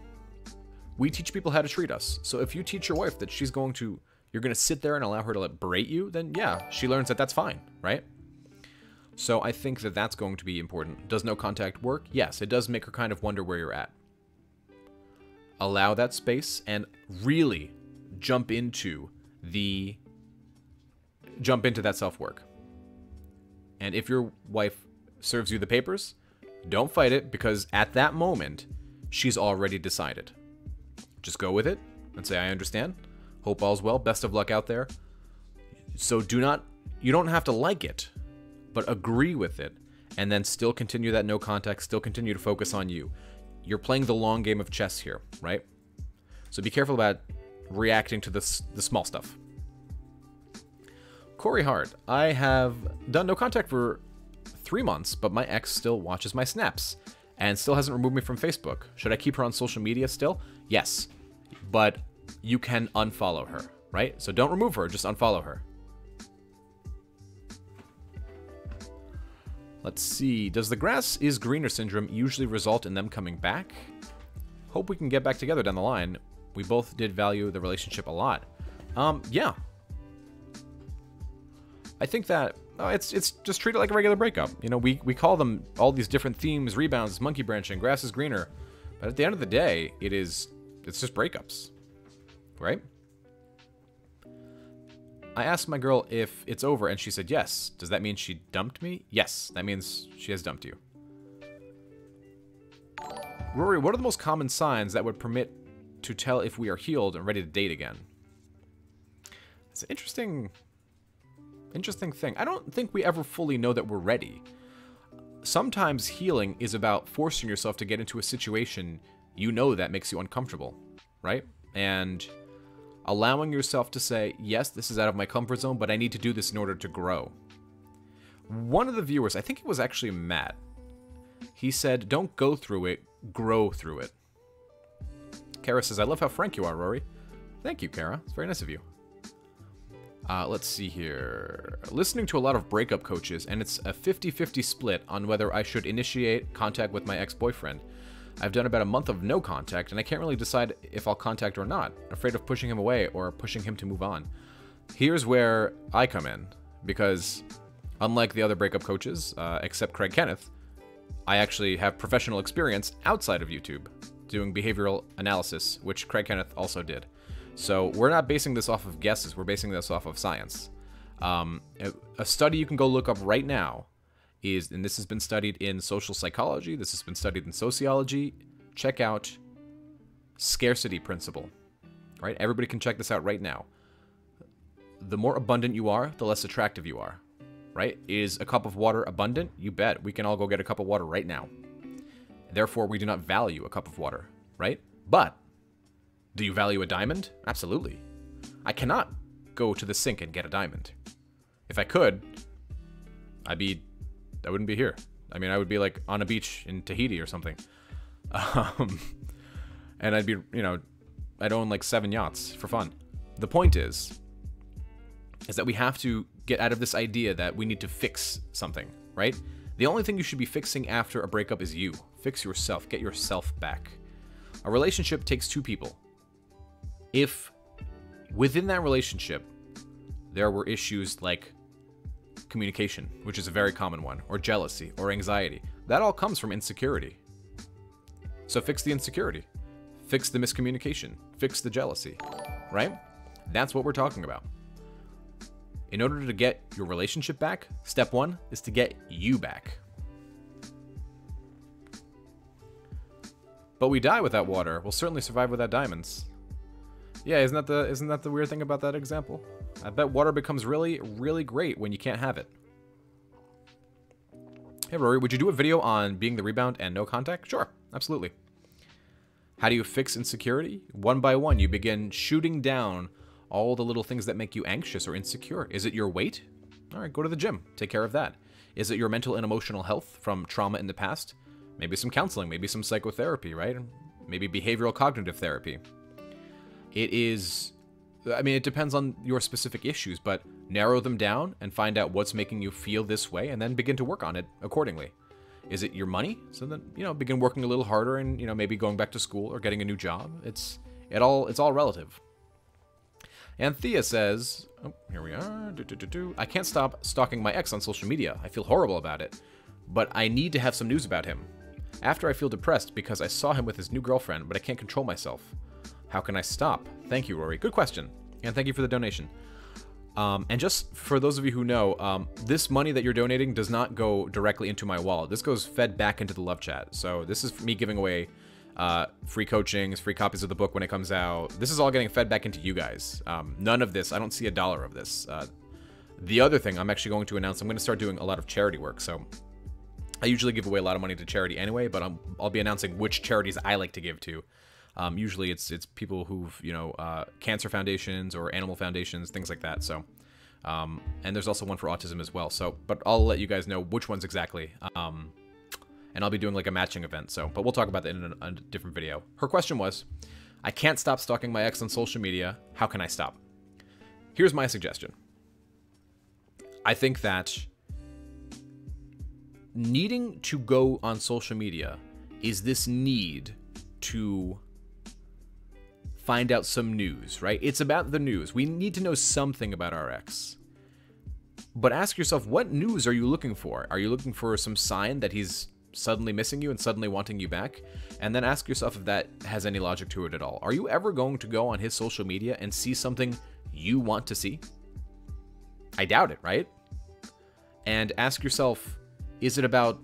We teach people how to treat us. So if you teach your wife that you're going to sit there and allow her to berate you, then yeah, she learns that that's fine, right? So I think that that's going to be important. Does no contact work? Yes, it does make her kind of wonder where you're at. Allow that space and really jump into that self-work. And if your wife serves you the papers, don't fight it, because at that moment, she's already decided. Just go with it and say, I understand. Hope all's well. Best of luck out there. So you don't have to like it, but agree with it, and then still continue that no contact, still continue to focus on you. You're playing the long game of chess here, right? So be careful about reacting to the small stuff. Corey Hart, I have done no contact for 3 months, but my ex still watches my snaps. and still hasn't removed me from Facebook. Should I keep her on social media still? Yes, but you can unfollow her, right? So don't remove her, just unfollow her. Let's see. Does the grass is greener syndrome usually result in them coming back? Hope we can get back together down the line. We both did value the relationship a lot. Yeah. I think that it's just treat it like a regular breakup. You know, we call them all these different themes, rebounds, monkey branching, grass is greener. But at the end of the day, it's just breakups, right? I asked my girl if it's over, and she said yes. Does that mean she dumped me? Yes, that means she has dumped you. Rory, what are the most common signs that would permit to tell if we are healed and ready to date again? It's an interesting thing. I don't think we ever fully know that we're ready. Sometimes healing is about forcing yourself to get into a situation you know that makes you uncomfortable, right? And allowing yourself to say, yes, this is out of my comfort zone, but I need to do this in order to grow. One of the viewers, I think it was actually Matt, he said, don't go through it, grow through it. Kara says, I love how frank you are, Rory. Thank you, Kara. It's very nice of you. Let's see here. Listening to a lot of breakup coaches, and it's a 50-50 split on whether I should initiate contact with my ex-boyfriend. I've done about a month of no contact, and I can't really decide if I'll contact or not. Afraid of pushing him away or pushing him to move on. Here's where I come in, because unlike the other breakup coaches, except Craig Kenneth, I actually have professional experience outside of YouTube, doing behavioral analysis, which Craig Kenneth also did. So we're not basing this off of guesses, we're basing this off of science. A study you can go look up right now is, and this has been studied in social psychology, this has been studied in sociology, check out Scarcity Principle, right? Everybody can check this out right now. The more abundant you are, the less attractive you are, right? Is a cup of water abundant? You bet. We can all go get a cup of water right now. Therefore, we do not value a cup of water, right? But do you value a diamond? Absolutely. I cannot go to the sink and get a diamond. If I could, I wouldn't be here. I mean, I would be like on a beach in Tahiti or something. And I'd be, you know, I'd own like 7 yachts for fun. The point is that we have to get out of this idea that we need to fix something, right? The only thing you should be fixing after a breakup is you. Fix yourself. Get yourself back. A relationship takes 2 people. If within that relationship there were issues like communication, which is a very common one, or jealousy, or anxiety, that all comes from insecurity. So fix the insecurity. Fix the miscommunication. Fix the jealousy, right? That's what we're talking about. In order to get your relationship back, step 1 is to get you back. But we die without water. We'll certainly survive without diamonds. Yeah, isn't that the weird thing about that example? I bet water becomes really, really great when you can't have it. Hey, Rory, would you do a video on being the rebound and no contact? Sure, absolutely. How do you fix insecurity? One by one, you begin shooting down all the little things that make you anxious or insecure. Is it your weight? All right, go to the gym. Take care of that. Is it your mental and emotional health from trauma in the past? Maybe some counseling, maybe some psychotherapy, right? Maybe behavioral cognitive therapy. It is, I mean, it depends on your specific issues, but narrow them down and find out what's making you feel this way and then begin to work on it accordingly. Is it your money? So then, you know, begin working a little harder and, you know, maybe going back to school or getting a new job. It's all relative. And Thea says, oh, here we are. I can't stop stalking my ex on social media. I feel horrible about it, but I need to have some news about him. After I feel depressed because I saw him with his new girlfriend, but I can't control myself. How can I stop? Thank you, Rory. Good question. And thank you for the donation. And just for those of you who know, this money that you're donating does not go directly into my wallet. This goes fed back into the love chat. So this is me giving away free coachings, free copies of the book when it comes out. This is all getting fed back into you guys. None of this, I don't see a dollar of this. The other thing I'm actually going to announce, I'm going to start doing a lot of charity work. So I usually give away a lot of money to charity anyway, but I'll be announcing which charities I like to give to. Usually it's people who've, you know, cancer foundations or animal foundations, things like that. So, and there's also one for autism as well. So, but I'll let you guys know which ones exactly. And and I'll be doing like a matching event. So, but we'll talk about that in a different video. Her question was, I can't stop stalking my ex on social media. How can I stop? Here's my suggestion. I think that needing to go on social media is this need to find out some news, right? It's about the news. We need to know something about our ex. But ask yourself, what news are you looking for? Are you looking for some sign that he's suddenly missing you and suddenly wanting you back? And then ask yourself if that has any logic to it at all. Are you ever going to go on his social media and see something you want to see? I doubt it, right? And ask yourself, is it about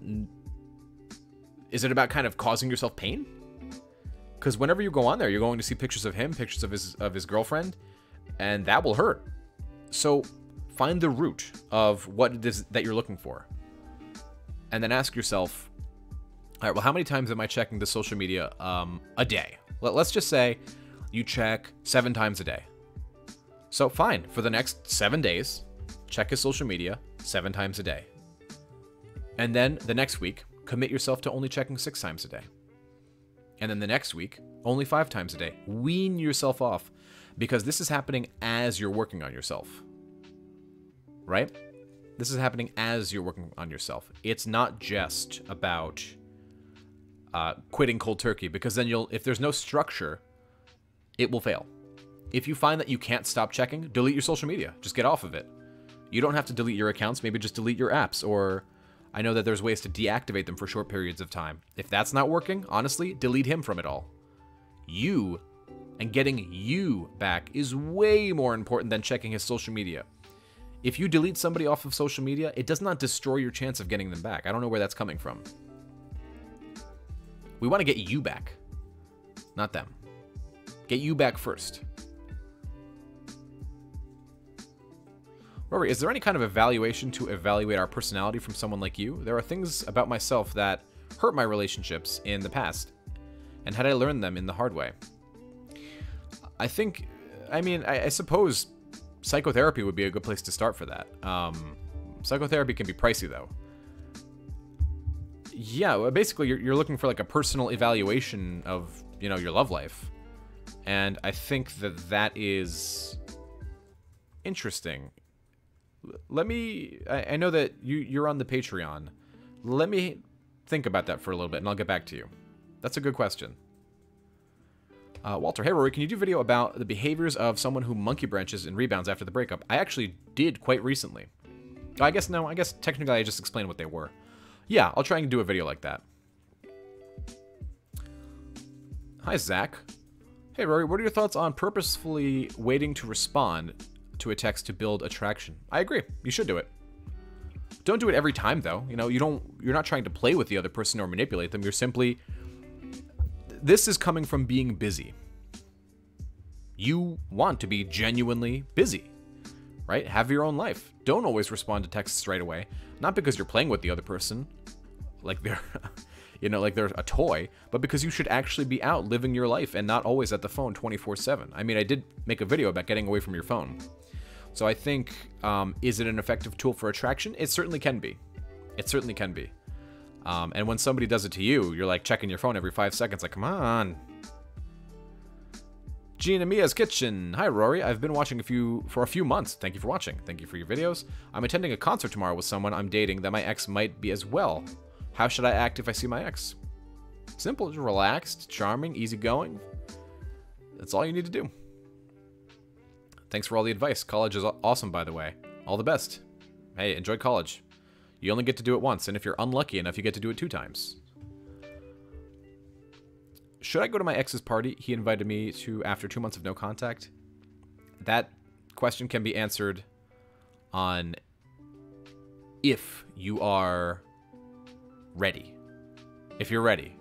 kind of causing yourself pain? Because whenever you go on there, you're going to see pictures of him, pictures of his girlfriend, and that will hurt. So find the root of what it is that you're looking for. And then ask yourself, all right, well, how many times am I checking the social media a day? Let's just say you check 7 times a day. So fine, for the next 7 days, check his social media 7 times a day. And then the next week, commit yourself to only checking 6 times a day. And then the next week, only 5 times a day. Wean yourself off, because this is happening as you're working on yourself. Right? This is happening as you're working on yourself. It's not just about quitting cold turkey, because then if there's no structure, it will fail. If you find that you can't stop checking, delete your social media. Just get off of it. You don't have to delete your accounts. Maybe just delete your apps, or I know that there's ways to deactivate them for short periods of time. If that's not working, honestly, delete him from it all. You and getting you back is way more important than checking his social media. If you delete somebody off of social media, it does not destroy your chance of getting them back. I don't know where that's coming from. We want to get you back, not them. Get you back first. Rory, is there any kind of evaluation to evaluate our personality from someone like you? There are things about myself that hurt my relationships in the past, and had I learned them in the hard way? I suppose psychotherapy would be a good place to start for that. Psychotherapy can be pricey, though. Yeah, well, basically, you're looking for like a personal evaluation of, your love life. And I think that is interesting. I know that you're on the Patreon. Let me think about that for a little bit, and I'll get back to you. That's a good question. Walter, hey Rory, can you do a video about the behaviors of someone who monkey branches and rebounds after the breakup? I actually did quite recently. I guess technically I just explained what they were. Yeah, I'll try and do a video like that. Hi, Zach. Hey Rory, what are your thoughts on purposefully waiting to respond to a text to build attraction? I agree. You should do it. Don't do it every time, though. You're not trying to play with the other person or manipulate them. You're simply... This is coming from being busy. You want to be genuinely busy, right? Have your own life. Don't always respond to texts right away. Not because you're playing with the other person, like they're, like they're a toy, but because you should actually be out living your life and not always at the phone 24/7. I mean, I did make a video about getting away from your phone. So I think, is it an effective tool for attraction? It certainly can be. It certainly can be. And when somebody does it to you, you're like checking your phone every 5 seconds, like, come on. Gina Mia's Kitchen. Hi, Rory. I've been watching for a few months. Thank you for watching. Thank you for your videos. I'm attending a concert tomorrow with someone I'm dating that my ex might be as well. How should I act if I see my ex? Simple, just relaxed, charming, easygoing. That's all you need to do. Thanks for all the advice. College is awesome, by the way. All the best. Hey, enjoy college. You only get to do it once, and if you're unlucky enough, you get to do it 2 times. Should I go to my ex's party he invited me to after 2 months of no contact? That question can be answered on if you are ready. If you're ready.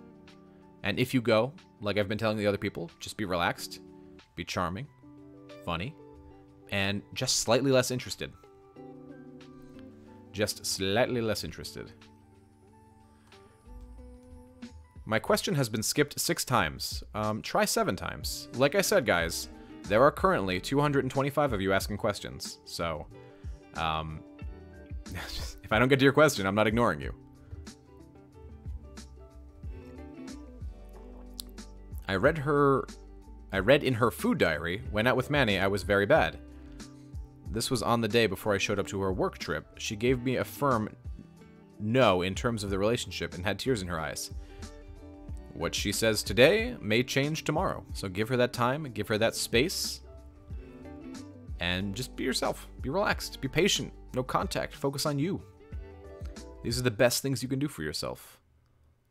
And if you go, like I've been telling the other people, just be relaxed, be charming, funny, and just slightly less interested. Just slightly less interested. My question has been skipped 6 times. Try 7 times. Like I said, guys, there are currently 225 of you asking questions. So, if I don't get to your question, I'm not ignoring you. I read in her food diary, went out with Manny, I was very bad. This was on the day before I showed up to her work trip. She gave me a firm no in terms of the relationship and had tears in her eyes. What she says today may change tomorrow. So give her that time, give her that space, and just be yourself. Be relaxed, be patient, no contact, focus on you. These are the best things you can do for yourself.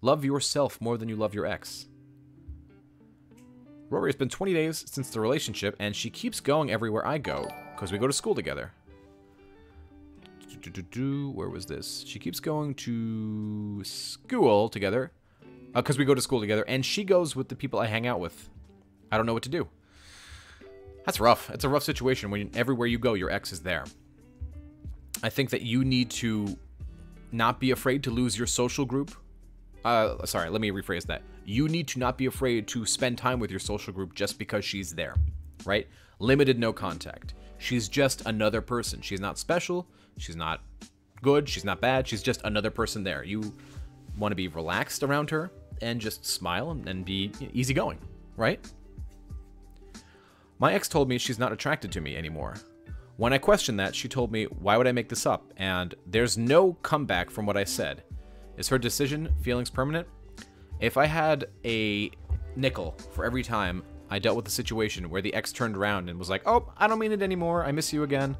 Love yourself more than you love your ex. Rory, it's been 20 days since the relationship, and she keeps going everywhere I go, because we go to school together. Where was this? She keeps going to school together, because we go to school together, and she goes with the people I hang out with. I don't know what to do. That's rough. It's a rough situation when everywhere you go, your ex is there. I think that you need to not be afraid to lose your social group. Sorry, let me rephrase that. You need to not be afraid to spend time with your social group just because she's there, right? Limited no contact. She's just another person. She's not special. She's not good. She's not bad. She's just another person there. You want to be relaxed around her and just smile and be easygoing, right? My ex told me she's not attracted to me anymore. When I questioned that, she told me, why would I make this up? And there's no comeback from what I said. Is her decision feelings permanent? If I had a nickel for every time I dealt with a situation where the ex turned around and was like, oh, I don't mean it anymore, I miss you again,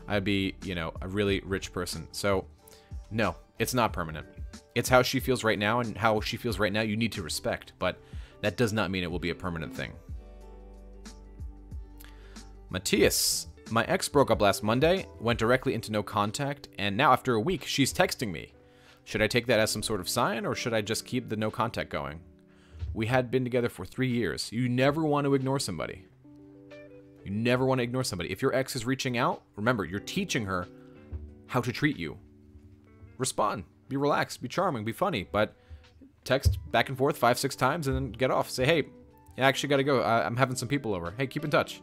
I'd be, you know, a really rich person. So, no, it's not permanent. It's how she feels right now, and how she feels right now you need to respect, but that does not mean it will be a permanent thing. Matthias, my ex broke up last Monday, went directly into no contact, and now after a week, she's texting me. Should I take that as some sort of sign, or should I just keep the no contact going? We had been together for 3 years. You never want to ignore somebody. You never want to ignore somebody. If your ex is reaching out, remember, you're teaching her how to treat you. Respond. Be relaxed. Be charming. Be funny. But text back and forth 5-6 times and then get off. Say, hey, I actually got to go. I'm having some people over. Hey, keep in touch.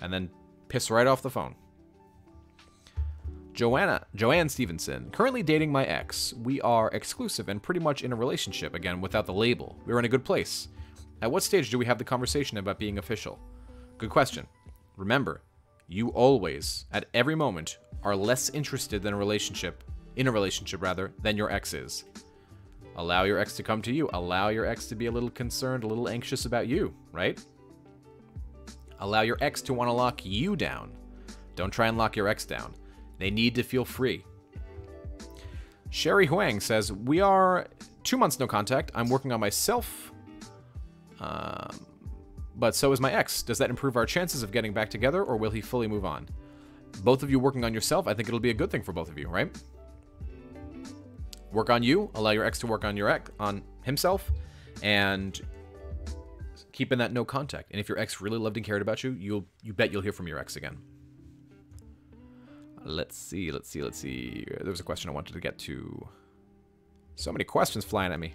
And then piss right off the phone. Joanne Stevenson, currently dating my ex. We are exclusive and pretty much in a relationship, again, without the label. We're in a good place. At what stage do we have the conversation about being official? Good question. Remember, you always, at every moment, are less interested in a relationship than your ex is. Allow your ex to come to you. Allow your ex to be a little concerned, a little anxious about you, right? Allow your ex to want to lock you down. Don't try and lock your ex down. They need to feel free. Sherry Huang says, we are 2 months no contact. I'm working on myself, but so is my ex. Does that improve our chances of getting back together, or will he fully move on? Both of you working on yourself, I think it'll be a good thing for both of you, right? Work on you, allow your ex to work on on himself, and keep in that no contact. And if your ex really loved and cared about you, you bet you'll hear from your ex again. Let's see. There was a question I wanted to get to. So many questions flying at me.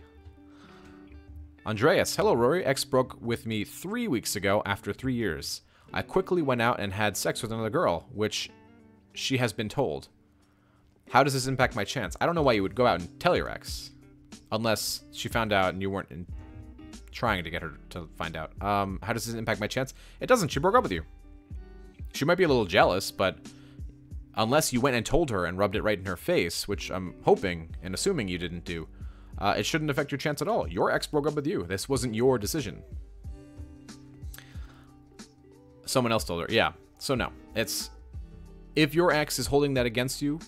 Andreas, hello Rory. Ex broke with me 3 weeks ago after 3 years. I quickly went out and had sex with another girl, which she has been told. How does this impact my chance? I don't know why you would go out and tell your ex. Unless she found out and you weren't trying to get her to find out. How does this impact my chance? It doesn't. She broke up with you. She might be a little jealous, but unless you went and told her and rubbed it right in her face, which I'm hoping and assuming you didn't do, it shouldn't affect your chance at all. Your ex broke up with you. This wasn't your decision. Someone else told her. Yeah. So no. If your ex is holding that against you,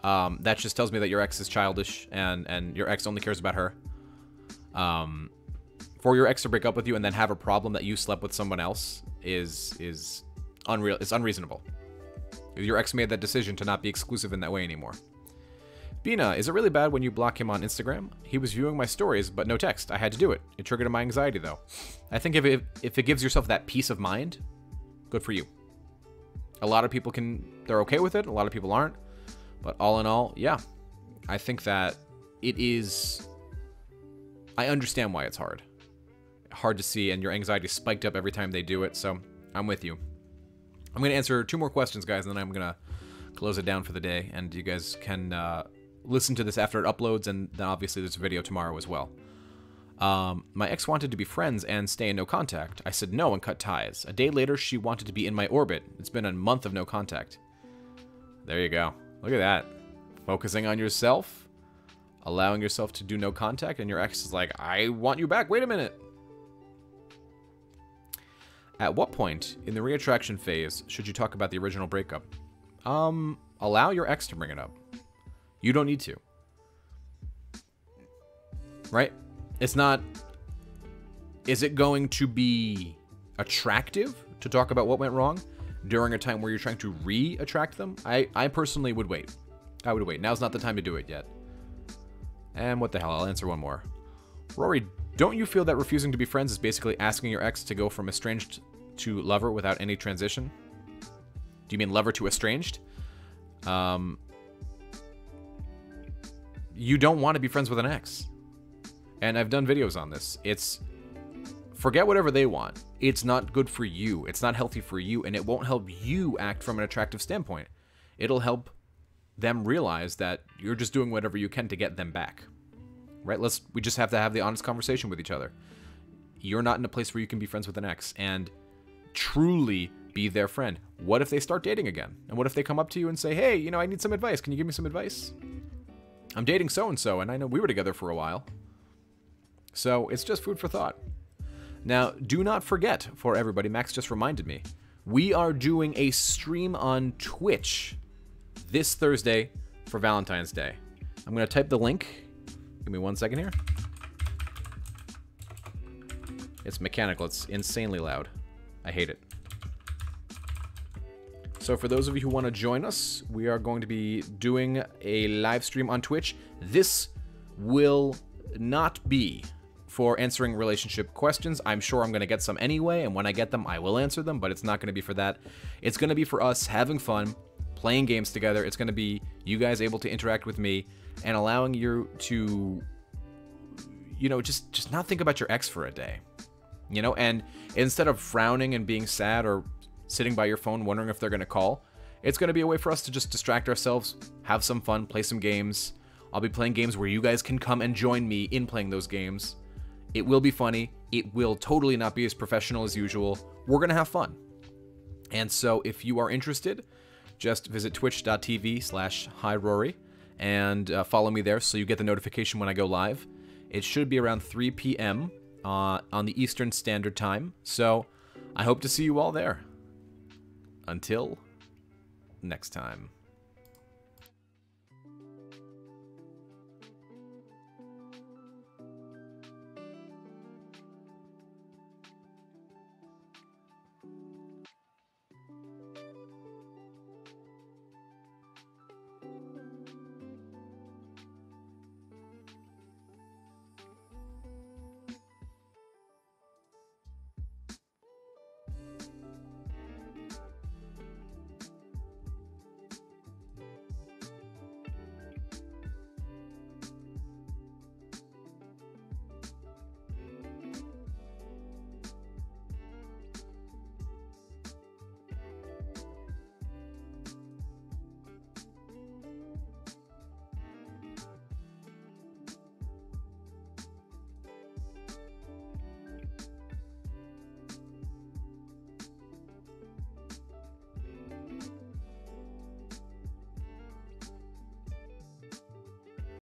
that just tells me that your ex is childish and your ex only cares about her. For your ex to break up with you and then have a problem that you slept with someone else is unreal. It's unreasonable. Your ex made that decision to not be exclusive in that way anymore. Bina, is it really bad when you block him on Instagram? He was viewing my stories, but no text. I had to do it. It triggered my anxiety, though. I think if it gives yourself that peace of mind, good for you. A lot of people they're okay with it. A lot of people aren't. But all in all, yeah. I think that I understand why it's hard. Hard to see, and your anxiety spiked up every time they do it, so I'm with you. I'm going to answer 2 more questions, guys, and then I'm going to close it down for the day. And you guys can listen to this after it uploads, and then obviously there's a video tomorrow as well. My ex wanted to be friends and stay in no contact. I said no and cut ties. A day later, she wanted to be in my orbit. It's been a month of no contact. There you go. Look at that. Focusing on yourself, allowing yourself to do no contact, and your ex is like, I want you back. Wait a minute. At what point in the reattraction phase should you talk about the original breakup? Allow your ex to bring it up. You don't need to. Right? It's not... Is it going to be attractive to talk about what went wrong during a time where you're trying to re-attract them? I personally would wait. I would wait. Now's not the time to do it yet. And what the hell? I'll answer one more. Rory, don't you feel that refusing to be friends is basically asking your ex to go from estranged to lover without any transition? Do you mean lover to estranged? You don't want to be friends with an ex. And I've done videos on this. It's... Forget whatever they want. It's not good for you. It's not healthy for you, and it won't help you act from an attractive standpoint. It'll help them realize that you're just doing whatever you can to get them back. Right? We just have to have the honest conversation with each other. You're not in a place where you can be friends with an ex and truly be their friend. What if they start dating again? And what if they come up to you and say, hey, you know, I need some advice. Can you give me some advice? I'm dating so-and-so, and I know we were together for a while. So it's just food for thought. Now, do not forget, for everybody, Max just reminded me, we are doing a stream on Twitch this Thursday for Valentine's Day. I'm going to type the link. Give me 1 second here. It's mechanical. It's insanely loud. I hate it. So for those of you who want to join us, we are going to be doing a live stream on Twitch. This will not be for answering relationship questions. I'm sure I'm going to get some anyway, and when I get them, I will answer them, but it's not going to be for that. It's going to be for us having fun, playing games together. It's going to be you guys able to interact with me and allowing you to, you know, just not think about your ex for a day. You know, and instead of frowning and being sad or sitting by your phone wondering if they're going to call, it's going to be a way for us to just distract ourselves, have some fun, play some games. I'll be playing games where you guys can come and join me in playing those games. It will be funny. It will totally not be as professional as usual. We're going to have fun. And so if you are interested, just visit twitch.tv/HiRory and follow me there so you get the notification when I go live. It should be around 3 p.m. On the Eastern Standard Time. So I hope to see you all there. Until next time.